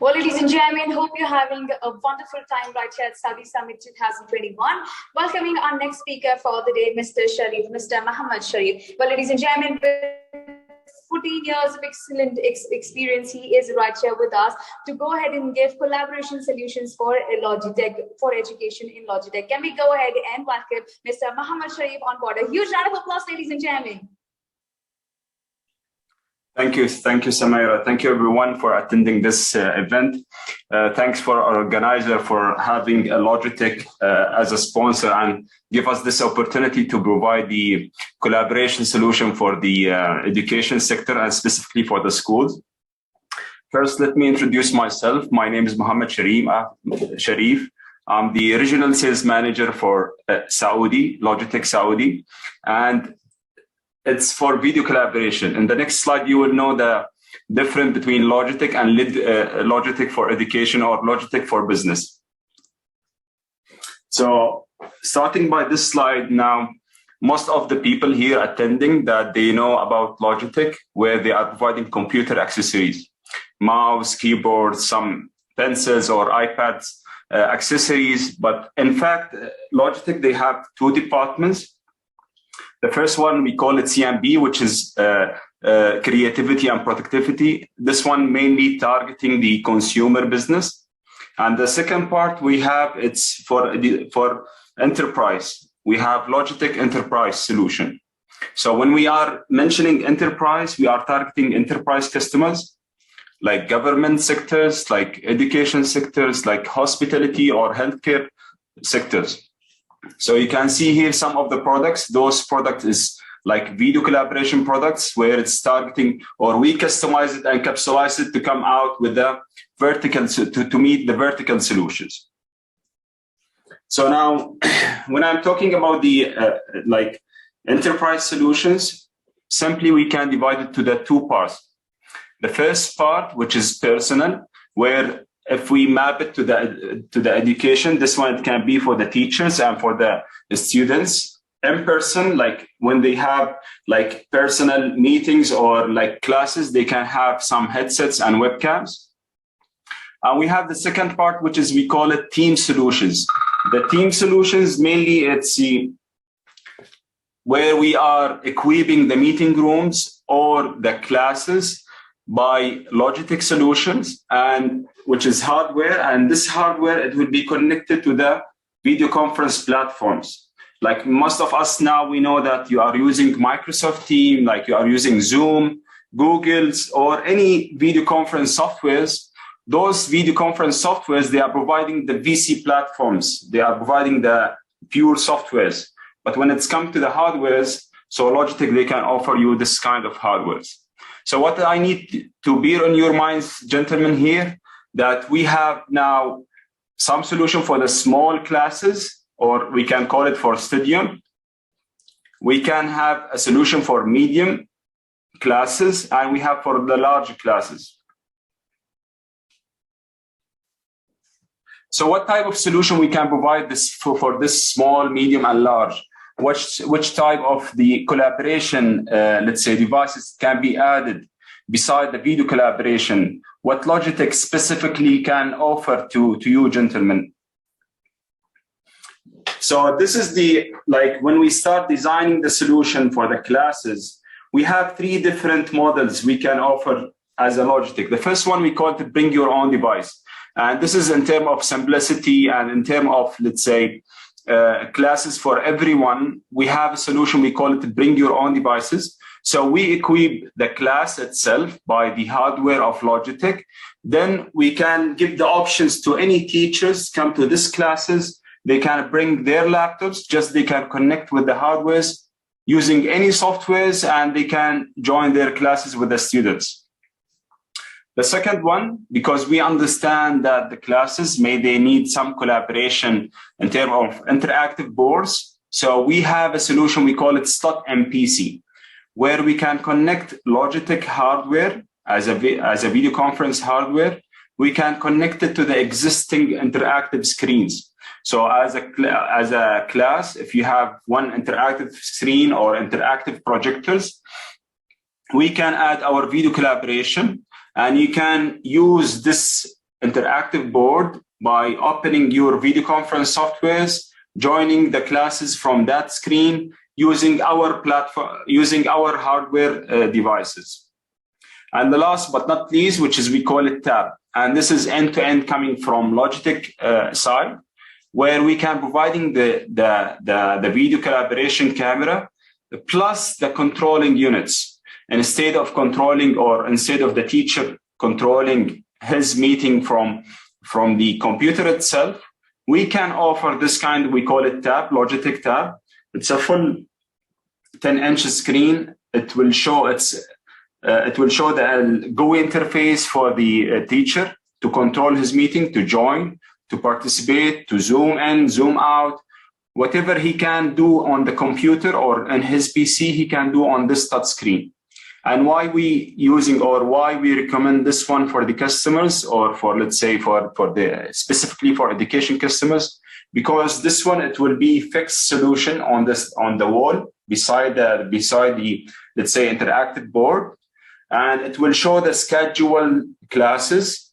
Well, ladies and gentlemen, hope you're having a wonderful time right here at Saudi Summit 2021. Welcoming our next speaker for the day, Mr. Sharif, Mr. Mohammed Sharif. Well, ladies and gentlemen, with 14 years of excellent experience, he is right here with us to go ahead and give collaboration solutions for Logitech, for education in Logitech. Can we go ahead and welcome Mr. Mohammed Sharif on board? A huge round of applause, ladies and gentlemen. Thank you, Samira. Thank you, everyone, for attending this event. Thanks for our organizer for having a Logitech as a sponsor and give us this opportunity to provide the collaboration solution for the education sector and specifically for the schools. First, let me introduce myself. My name is Mohammed Sharif. I'm the regional sales manager for Logitech Saudi, and it's for video collaboration. In the next slide, you will know the difference between Logitech and Logitech for education or Logitech for business. So starting by this slide now, most of the people here attending that they know about Logitech, where they are providing computer accessories, mouse, keyboard, some pencils or iPads, accessories. But in fact, Logitech, they have two departments. The first one, we call it CMB, which is creativity and productivity. This one mainly targeting the consumer business. And the second part we have, it's for enterprise. We have Logitech Enterprise Solution. So when we are mentioning enterprise, we are targeting enterprise customers like government sectors, like education sectors, like hospitality or healthcare sectors. So you can see here some of the products. Those products is like video collaboration products where it's targeting, or we customize it and capsulize it to come out with the vertical, to meet the vertical solutions. So now when I'm talking about the like enterprise solutions, simply we can divide it to the two parts. The first part, which is personal, where if we map it to the education, this one it can be for the teachers and for the students in person, like when they have like personal meetings or like classes, they can have some headsets and webcams. And we have the second part, which is we call it team solutions. The team solutions, mainly it's where we are equipping the meeting rooms or the classes by Logitech solutions, and which is hardware, and this hardware, it will be connected to the video conference platforms. Like most of us now, we know that you are using Microsoft Teams, like you are using Zoom, Google's, or any video conference softwares. Those video conference softwares, they are providing the VC platforms. They are providing the pure softwares. But when it's come to the hardwares, so Logitech, they can offer you this kind of hardwares. So what I need to bear on your minds, gentlemen, here, that we have now some solution for the small classes, or we can call it for stadium. We can have a solution for medium classes, and we have for the large classes. So what type of solution we can provide this for this small, medium, and large? Which type of the collaboration, let's say, devices can be added beside the video collaboration? What Logitech specifically can offer to you, gentlemen? So this is the, like when we start designing the solution for the classes, we have three different models we can offer as a Logitech. The first one we call it bring your own device. And this is in terms of simplicity and in terms of, let's say, classes for everyone. We have a solution, we call it bring your own devices. So we equip the class itself by the hardware of Logitech. Then we can give the options to any teachers come to these classes. They can bring their laptops, just they can connect with the hardwares using any softwares, and they can join their classes with the students. The second one, because we understand that the classes they need some collaboration in terms of interactive boards. So we have a solution, we call it Slot MPC, where we can connect Logitech hardware as a video conference hardware. We can connect it to the existing interactive screens. So as a class, if you have one interactive screen or interactive projectors, we can add our video collaboration, and you can use this interactive board by opening your video conference softwares, joining the classes from that screen using our platform, using our hardware devices. And the last but not least, which is we call it Tab. And this is end-to-end coming from Logitech side, where we can providing the video collaboration camera plus the controlling units. And instead of controlling, or instead of the teacher controlling his meeting from the computer itself, we can offer this kind, we call it Tab, Logitech Tab. It's a full 10-inch screen. It will show the GUI interface for the teacher to control his meeting, to join, to participate, to zoom in, zoom out. Whatever he can do on the computer or on his PC, he can do on this touch screen. And why we using, or why we recommend this one for the customers, or for, let's say, for the specifically for education customers, because this one, it will be fixed solution on the wall beside the let's say interactive board, and it will show the schedule classes.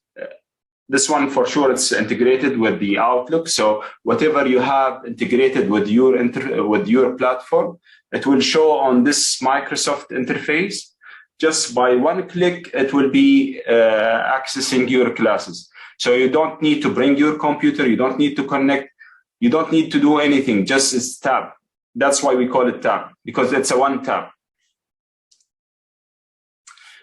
This one for sure, it's integrated with the Outlook. So whatever you have integrated with your platform, it will show on this Microsoft interface. Just by one click, it will be accessing your classes. So you don't need to bring your computer. You don't need to connect. You don't need to do anything. Just it's Tab. That's why we call it Tab, because it's a one tab.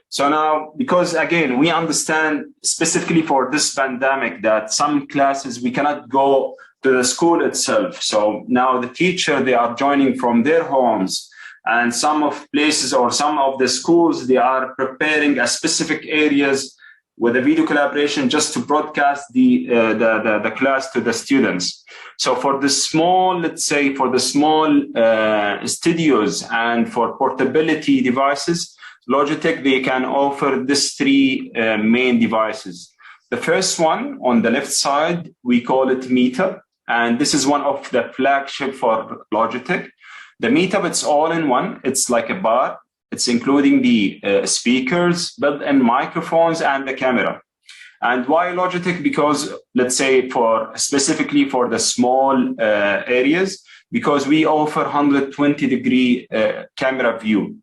So now, because again, we understand specifically for this pandemic that some classes we cannot go to the school itself. So now the teacher, they are joining from their homes, and some of places or some of the schools, they are preparing a specific areas with a video collaboration just to broadcast the class to the students. So for the small, let's say for the small studios and for portability devices, Logitech, they can offer these three main devices. The first one on the left side, we call it Meetup. And this is one of the flagship for Logitech. The Meetup, it's all in one. It's like a bar. It's including the speakers, built-in microphones, and the camera. And why Logitech? Because let's say specifically for the small areas, because we offer 120-degree camera view,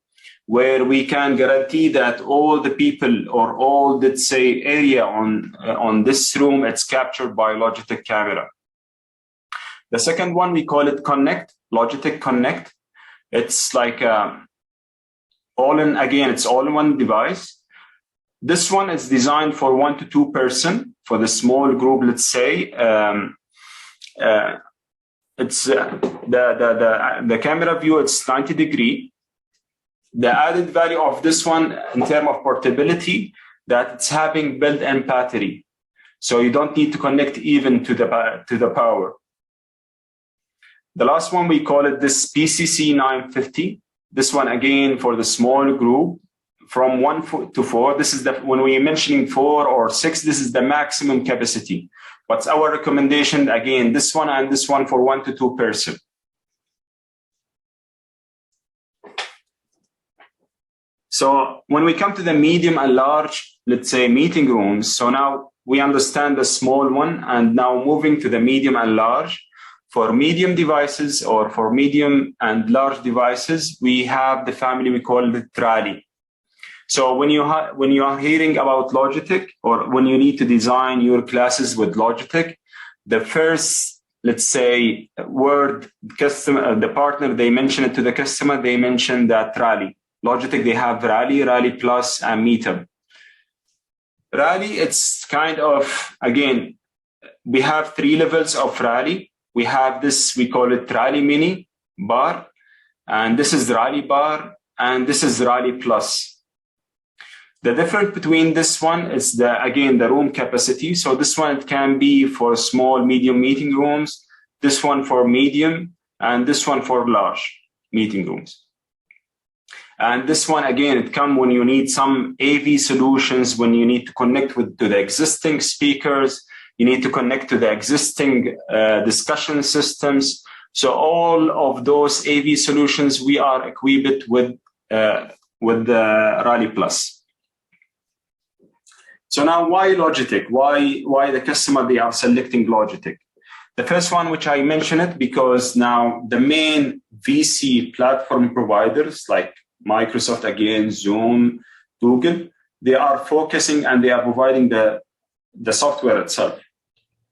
where we can guarantee that all the people or all, let's say, area on this room, it's captured by Logitech Camera. The second one, we call it Connect, Logitech Connect. It's like it's all-in-one device. This one is designed for 1 to 2 person, for the small group, let's say. It's the camera view, it's 90-degree. The added value of this one in terms of portability, that it's having built-in battery. So you don't need to connect even to the power. The last one, we call it this PCC 950. This one, again, for the small group from 1 to 4. This is when we're mentioning 4 or 6, this is the maximum capacity. But our recommendation, again, this one and this one for 1 to 2 person. So when we come to the medium and large, let's say, meeting rooms, so now we understand the small one, and now moving to the medium and large. For medium devices or for medium and large devices, we have the family, we call it Rally. So when you are hearing about Logitech, or when you need to design your classes with Logitech, the first, let's say, word the partner, they mention it to the customer, they mention that Rally. Logitech, they have Rally, Rally Plus, and Meetup. Rally, it's kind of, again, we have 3 levels of Rally. We have this, we call it Rally Mini Bar, and this is Rally Bar, and this is Rally Plus. The difference between this one is again, the room capacity. So this one, it can be for small, medium meeting rooms, this one for medium, and this one for large meeting rooms. And this one, again, it comes when you need some AV solutions, when you need to connect to the existing speakers, you need to connect to the existing discussion systems. So all of those AV solutions, we are equipped with the Rally Plus. So now why Logitech? Why the customer, they are selecting Logitech? The first one, which I mentioned it, because now the main VC platform providers like Microsoft, again, Zoom, Google, they are focusing and they are providing the software itself.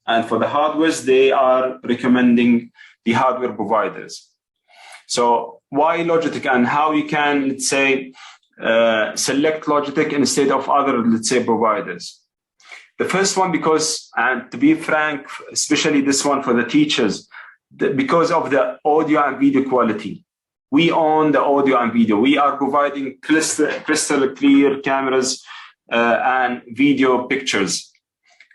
And for the hardwares, they are recommending the hardware providers. So why Logitech, and how you can, let's say, select Logitech instead of other, let's say, providers? The first one, because, and to be frank, especially this one for the teachers, because of the audio and video quality. We own the audio and video. We are providing crystal clear cameras and video pictures.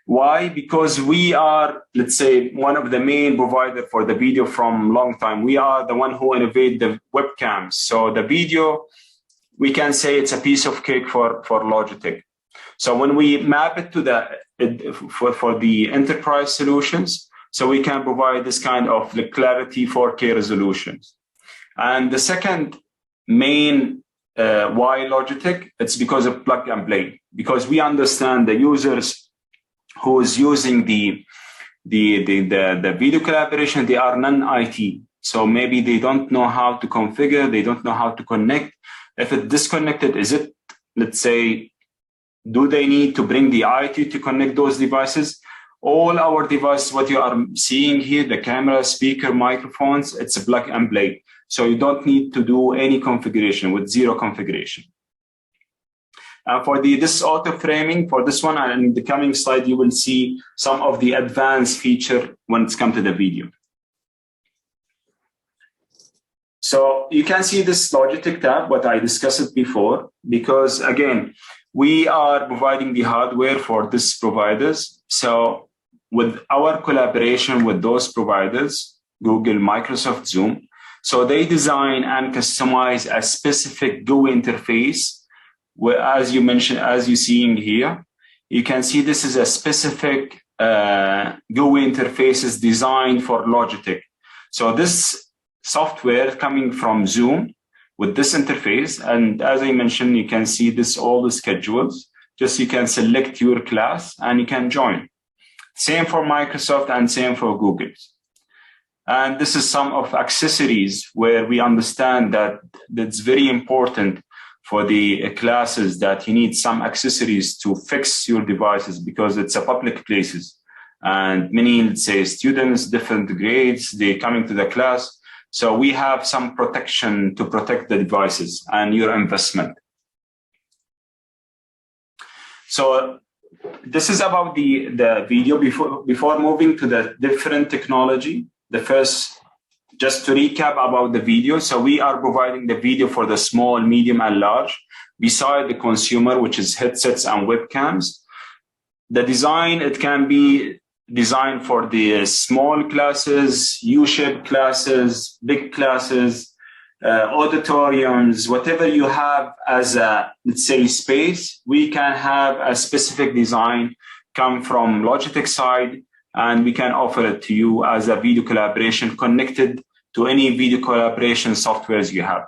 Why? Because we are, let's say, one of the main provider for the video from long time. We are the one who innovate the webcams. So the video, we can say it's a piece of cake for Logitech. So when we map it to for the enterprise solutions, so we can provide this kind of the clarity 4K resolutions. And the second main why Logitech, it's because of plug and play. Because we understand the users who is using the video collaboration, they are non-IT. So maybe they don't know how to configure, they don't know how to connect. If it's disconnected, is it, let's say, do they need to bring the IT to connect those devices? All our devices, what you are seeing here, the camera, speaker, microphones, it's a plug and play. So you don't need to do any configuration, with zero configuration. For this auto framing, for this one, and in the coming slide, you will see some of the advanced feature when it's come to the video. So you can see this Logitech Tab, what I discussed it before, because again, we are providing the hardware for these providers. So with our collaboration with those providers, Google, Microsoft, Zoom, so they design and customize a specific GUI interface. Where, as you mentioned, as you're seeing here, you can see this is a specific GUI interfaces designed for Logitech. So this software coming from Zoom with this interface, and as I mentioned, you can see this all the schedules. Just you can select your class and you can join. Same for Microsoft and same for Google. And this is some of accessories where we understand that that's very important for the classes, that you need some accessories to fix your devices, because it's a public places. And many, let's say, students, different grades, they coming to the class. So we have some protection to protect the devices and your investment. So this is about the video. Before moving to the different technology, the first, just to recap about the video. So we are providing the video for the small, medium, and large, beside the consumer, which is headsets and webcams. The design, it can be designed for the small classes, U-shaped classes, big classes, auditoriums, whatever you have as a, let's say, space, we can have a specific design come from Logitech side, and we can offer it to you as a video collaboration connected to any video collaboration softwares you have.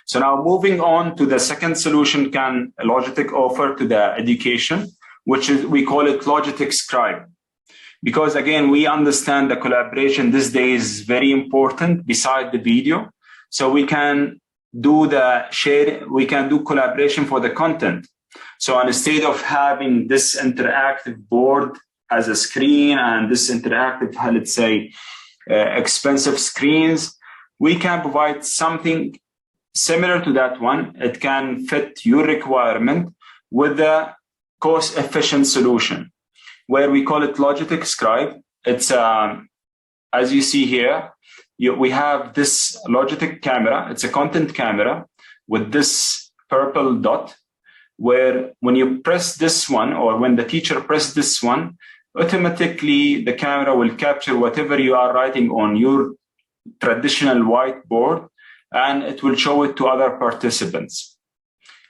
So now moving on to the second solution can Logitech offer to the education, which is, we call it Logitech Scribe. Because again, we understand the collaboration this day is very important beside the video. So we can do the share, we can do collaboration for the content. So instead of having this interactive board as a screen and this interactive, let's say, expensive screens, we can provide something similar to that one. It can fit your requirement with a cost-efficient solution, where we call it Logitech Scribe. It's, as you see here, we have this Logitech camera. It's a content camera with this purple dot, where when you press this one, or when the teacher press this one, automatically the camera will capture whatever you are writing on your traditional whiteboard, and it will show it to other participants.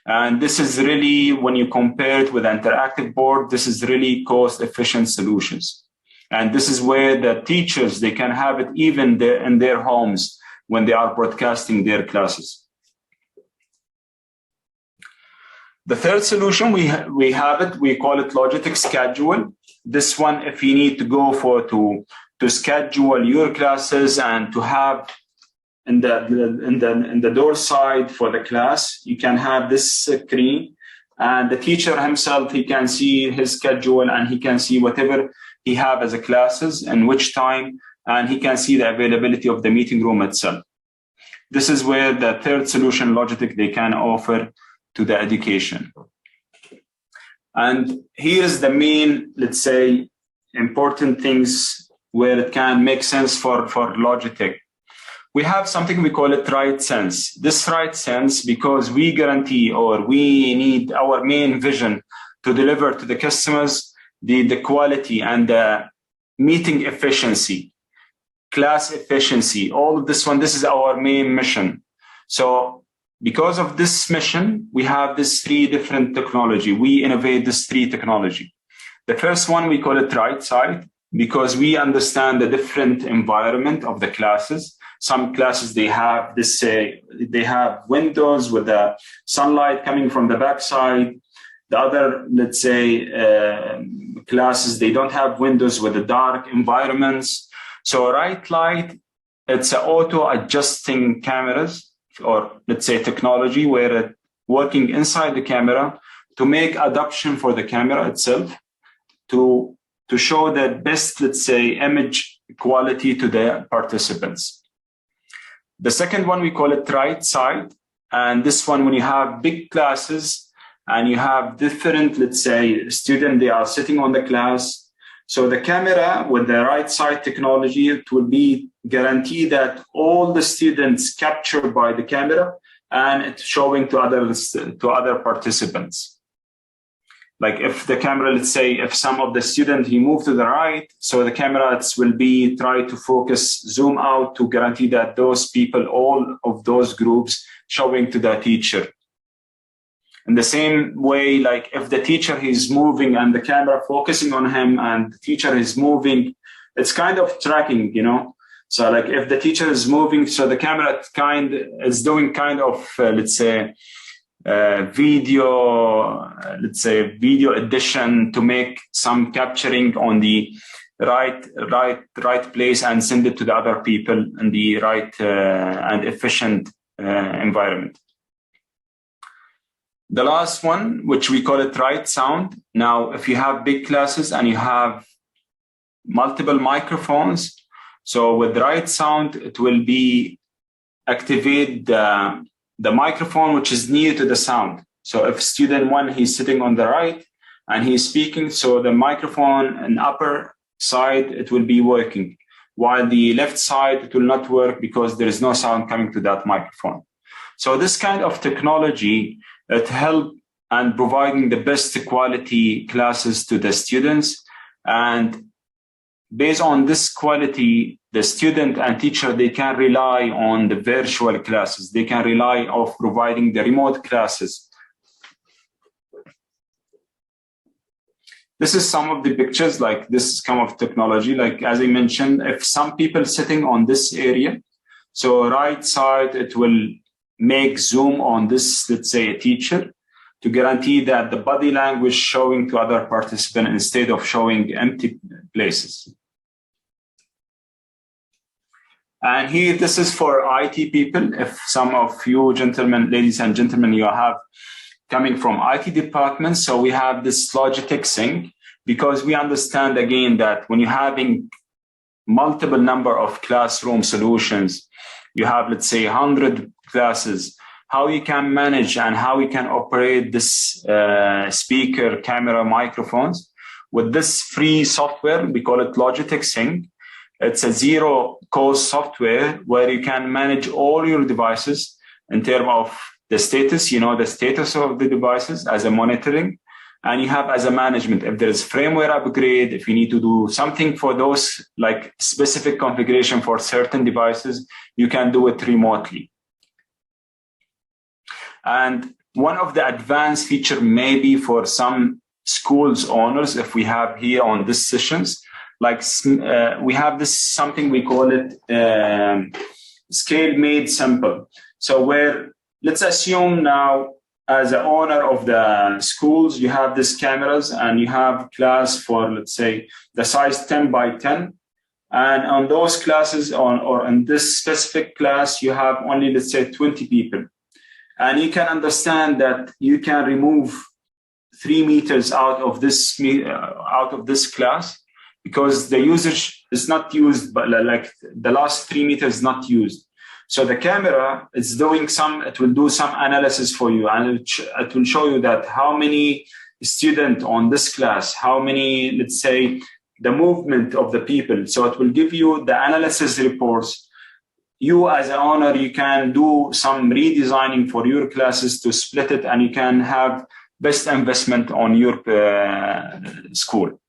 And this is really, when you compare it with an interactive board, this is really cost-efficient solutions. And this is where the teachers, they can have it even in their homes when they are broadcasting their classes. The third solution, we call it Logitech Schedule. This one, if you need to go to schedule your classes and to have in the door side for the class, you can have this screen, and the teacher himself, he can see his schedule and he can see whatever he have as a classes and which time, and he can see the availability of the meeting room itself. This is where the third solution, Logitech, they can offer to the education. And here's the main, let's say, important things where it can make sense for Logitech. We have something we call it right sense. This right sense, because we guarantee or we need our main vision to deliver to the customers the quality and the meeting efficiency, class efficiency, all of this one, this is our main mission. So because of this mission, we have this three different technology. We innovate this three technology. The first one, we call it right side, because we understand the different environment of the classes. Some classes, they have this, they have windows with the sunlight coming from the backside. The other, let's say, classes, they don't have windows with the dark environments. So right light, it's an auto-adjusting cameras, or let's say technology, where it working inside the camera to make adoption for the camera itself, to show the best, let's say, image quality to the participants. The second one, we call it right side. And this one, when you have big classes and you have different, let's say, students, they are sitting on the class. So the camera with the right side technology, it will be guaranteed that all the students captured by the camera and it's showing to other participants. Like if the camera, let's say, if some of the students, he move to the right, so the camera will be try to focus, zoom out to guarantee that those people, all of those groups showing to the teacher. In the same way, like if the teacher is moving and the camera focusing on him and the teacher is moving, it's kind of tracking, you know. So like if the teacher is moving, so the camera is doing kind of, let's say, video addition to make some capturing on the right place and send it to the other people in the right and efficient environment. The last one, which we call it right sound. Now, if you have big classes and you have multiple microphones, so with right sound, it will be activate the microphone which is near to the sound. So if student one, he's sitting on the right and he's speaking, so the microphone in upper side, it will be working. While the left side, it will not work because there is no sound coming to that microphone. So this kind of technology, it helps and providing the best quality classes to the students. And based on this quality, the student and teacher, they can rely on the virtual classes. They can rely on providing the remote classes. This is some of the pictures, like this kind of technology. Like as I mentioned, if some people sitting on this area, so right side, it will make zoom on this, let's say, a teacher, to guarantee that the body language showing to other participants instead of showing empty places. And here, this is for IT people. If some of you gentlemen, ladies and gentlemen, you have coming from IT departments, so we have this Logitech Sync, because we understand again that when you're having multiple number of classroom solutions, you have, let's say, 100 classes, how you can manage and how you can operate this speaker, camera, microphones. With this free software, we call it Logitech Sync. It's a zero-cost software where you can manage all your devices in terms of the status, you know, the status of the devices as a monitoring. And you have as a management, if there is firmware upgrade, if you need to do something for those, like specific configuration for certain devices, you can do it remotely. And one of the advanced feature maybe for some schools owners, if we have here on this sessions, like we have this something we call it scale made simple. So where let's assume now as an owner of the schools, you have these cameras and you have class for, let's say, the size 10 by 10. And on those classes, or in this specific class, you have only, let's say, 20 people. And you can understand that you can remove 3 meters out of this class, because the usage is not used, but like the last 3 meters is not used. So the camera is doing it will do some analysis for you, and it will show you that how many students on this class, how many, let's say, the movement of the people. So it will give you the analysis reports. You as an owner, you can do some redesigning for your classes to split it, and you can have best investment on your school.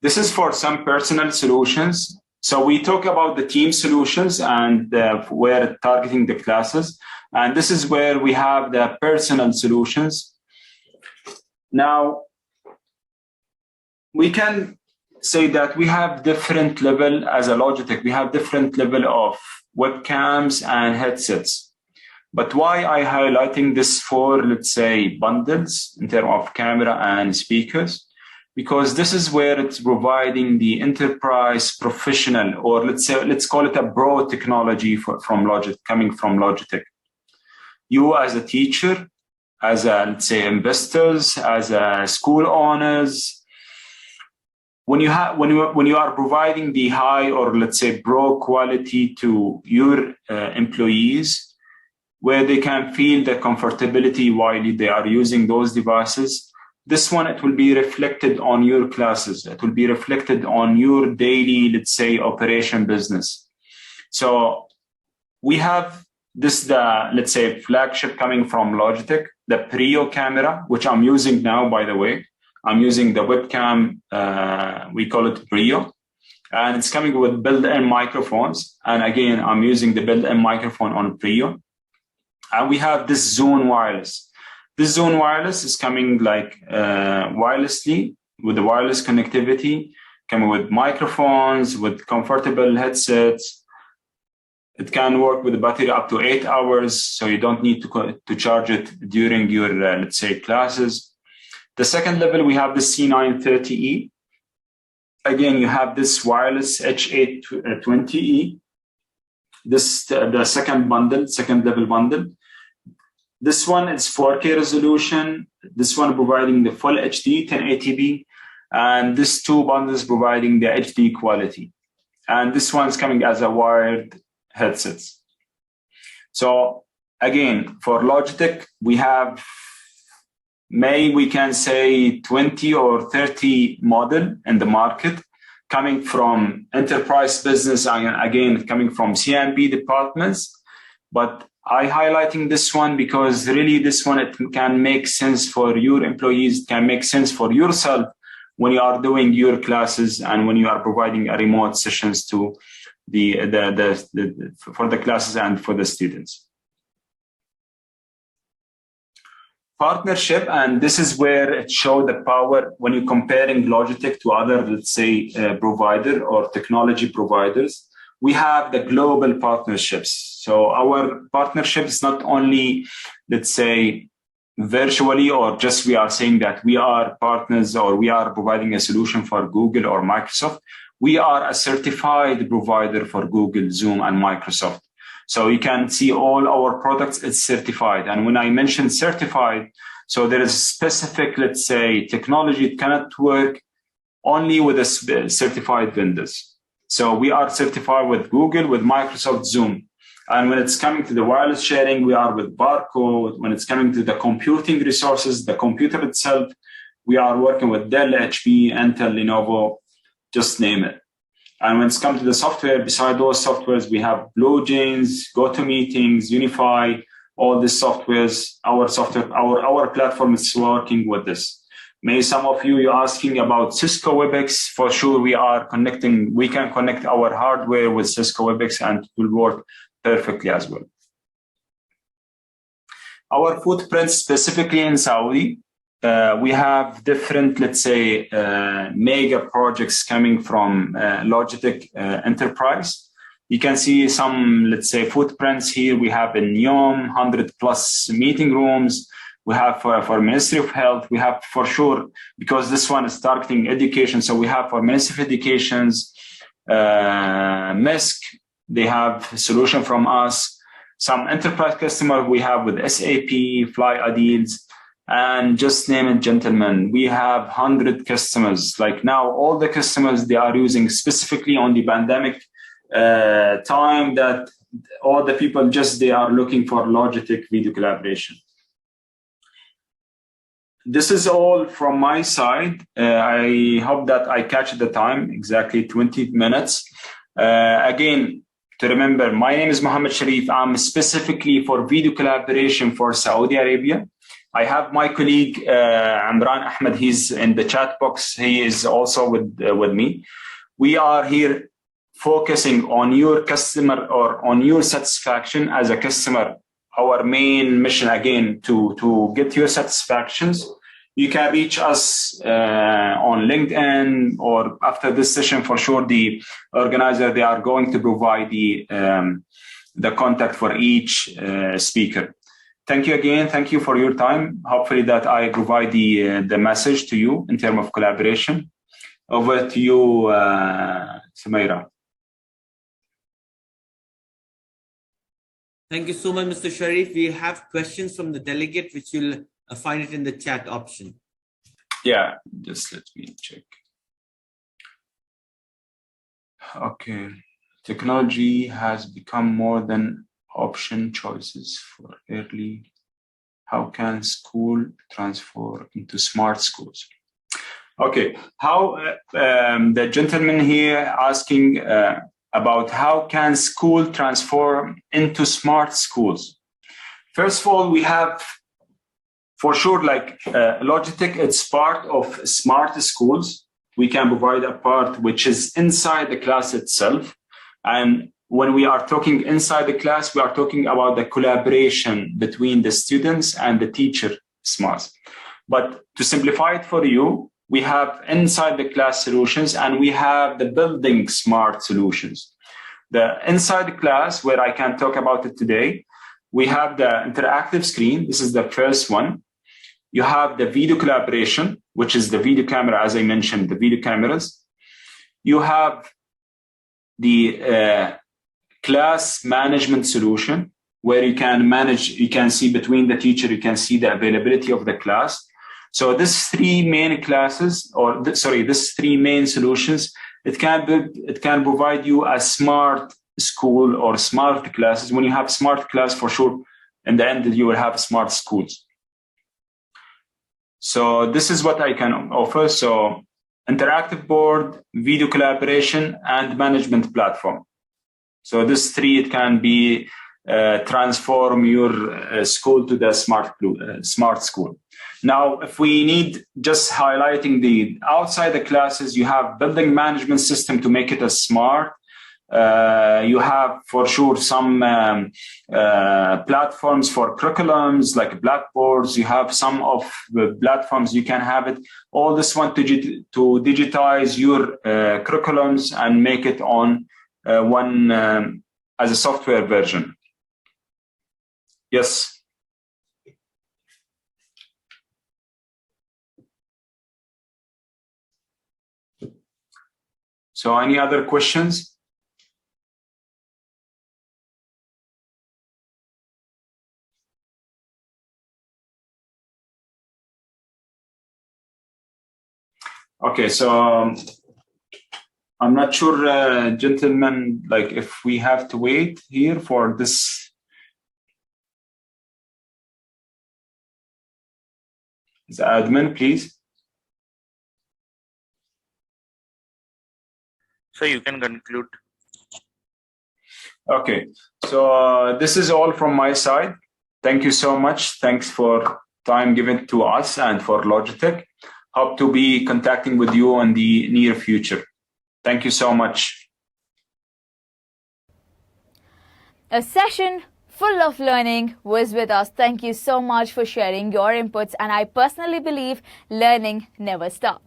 This is for some personal solutions. So we talk about the team solutions, and we're targeting the classes. And this is where we have the personal solutions. Now, we can say that we have different level as a Logitech. We have different level of webcams and headsets. But why I highlighting this for, let's say, bundles in terms of camera and speakers? Because this is where it's providing the enterprise professional, or let's call it a broad technology from Logitech, coming from Logitech. You as a teacher, as a, let's say, investors, as a school owners, when you are providing the high, or let's say broad quality to your employees, where they can feel the comfortability while they are using those devices, this one, it will be reflected on your classes. It will be reflected on your daily, let's say, operation business. So we have this, let's say, flagship coming from Logitech, the Prio camera, which I'm using now, by the way. I'm using the webcam, we call it Prio. And it's coming with built-in microphones. And again, I'm using the built-in microphone on Prio. And we have this Zone Wireless. This Zone Wireless is coming like wirelessly, with the wireless connectivity, coming with microphones, with comfortable headsets. It can work with the battery up to 8 hours, so you don't need to charge it during your, let's say, classes. The second level, we have the C930E. Again, you have this wireless H820E. This the second level bundle. This one is 4K resolution. This one providing the full HD 1080p, and this two bundles providing the HD quality. And this one's coming as a wired headsets. So again, for Logitech, we have we can say 20 or 30 model in the market, coming from enterprise business, and again, coming from CMB departments. But I highlighting this one because really this one, it can make sense for your employees, can make sense for yourself when you are doing your classes and when you are providing a remote sessions to for the classes and for the students. Partnership, and this is where it shows the power when you're comparing Logitech to other, let's say, provider or technology providers. We have the global partnerships. So our partnership is not only, let's say, virtually, or just we are saying that we are partners or we are providing a solution for Google or Microsoft. We are a certified provider for Google, Zoom, and Microsoft. So you can see all our products, it's certified. And when I mention certified, so there is specific, let's say, technology. It cannot work only with a certified vendors. So we are certified with Google, with Microsoft, Zoom. And when it's coming to the wireless sharing, we are with Barcode. When it's coming to the computing resources, the computer itself, we are working with Dell, HP, Intel, Lenovo, just name it. And when it's come to the software, beside those softwares, we have BlueJeans, GoToMeetings, Unify, all these softwares. Our platform is working with this. May some of you are asking about Cisco WebEx. For sure, we can connect our hardware with Cisco WebEx and it will work perfectly as well. Our footprint specifically in Saudi, we have different, let's say, mega projects coming from Logitech Enterprise. You can see some, let's say, footprints here. We have in NYOM, 100 plus meeting rooms. We have for Ministry of Health. We have for sure, because this one is targeting education. So we have for Ministry of Education's MISC. They have a solution from us. Some enterprise customer we have with SAP, Fly Adils, and just name it, gentlemen. We have 100 customers. Like now, all the customers they are using specifically on the pandemic time that all the people they are looking for Logitech video collaboration. This is all from my side. I hope that I catch the time, exactly 20 minutes. Again, to remember, my name is Mohammed Sharif. I'm specifically for video collaboration for Saudi Arabia. I have my colleague, Imran Ahmed. He's in the chat box. He is also with me. We are here focusing on your customer or on your satisfaction as a customer. Our main mission, again, to get your satisfactions. You can reach us on LinkedIn, or after this session, for sure, the organizer, they are going to provide the contact for each speaker. Thank you again. Thank you for your time. Hopefully that I provide the message to you in terms of collaboration. Over to you, Sumaira. Thank you so much, Mr. Sharif. We have questions from the delegate, which you'll find it in the chat option. Yeah, just let me check. Okay. Technology has become more than option choices for early. How can school transform into smart schools? Okay. How the gentleman here asking about how can school transform into smart schools. First of all, we have for sure like Logitech, it's part of smart schools. We can provide a part which is inside the class itself. And when we are talking inside the class, we are talking about the collaboration between the students and the teacher smart. But to simplify it for you, we have inside the class solutions and we have the building smart solutions. The inside the class, where I can talk about it today, we have the interactive screen. This is the first one. You have the video collaboration, which is the video camera, as I mentioned, the video cameras. You have the class management solution, where you can manage, you can see between the teacher, you can see the availability of the class. So these three main classes, these three main solutions, it can provide you a smart school or smart classes. When you have smart class, for sure, in the end, you will have smart schools. So this is what I can offer. So interactive board, video collaboration, and management platform. So this three, it can be transform your school to the smart school. Now, if we need just highlighting the outside the classes, you have building management system to make it a smart. You have for sure some platforms for curriculums like blackboards. You have some of the platforms you can have it. All this one to digitize your curriculums and make it on one as a software version. Yes. So any other questions? Okay, so I'm not sure, gentlemen, like if we have to wait here for this. The admin, please. So you can conclude. Okay, so this is all from my side. Thank you so much. Thanks for time given to us and for Logitech. Hope to be contacting with you in the near future. Thank you so much. A session full of learning was with us. Thank you so much for sharing your inputs, and I personally believe learning never stops.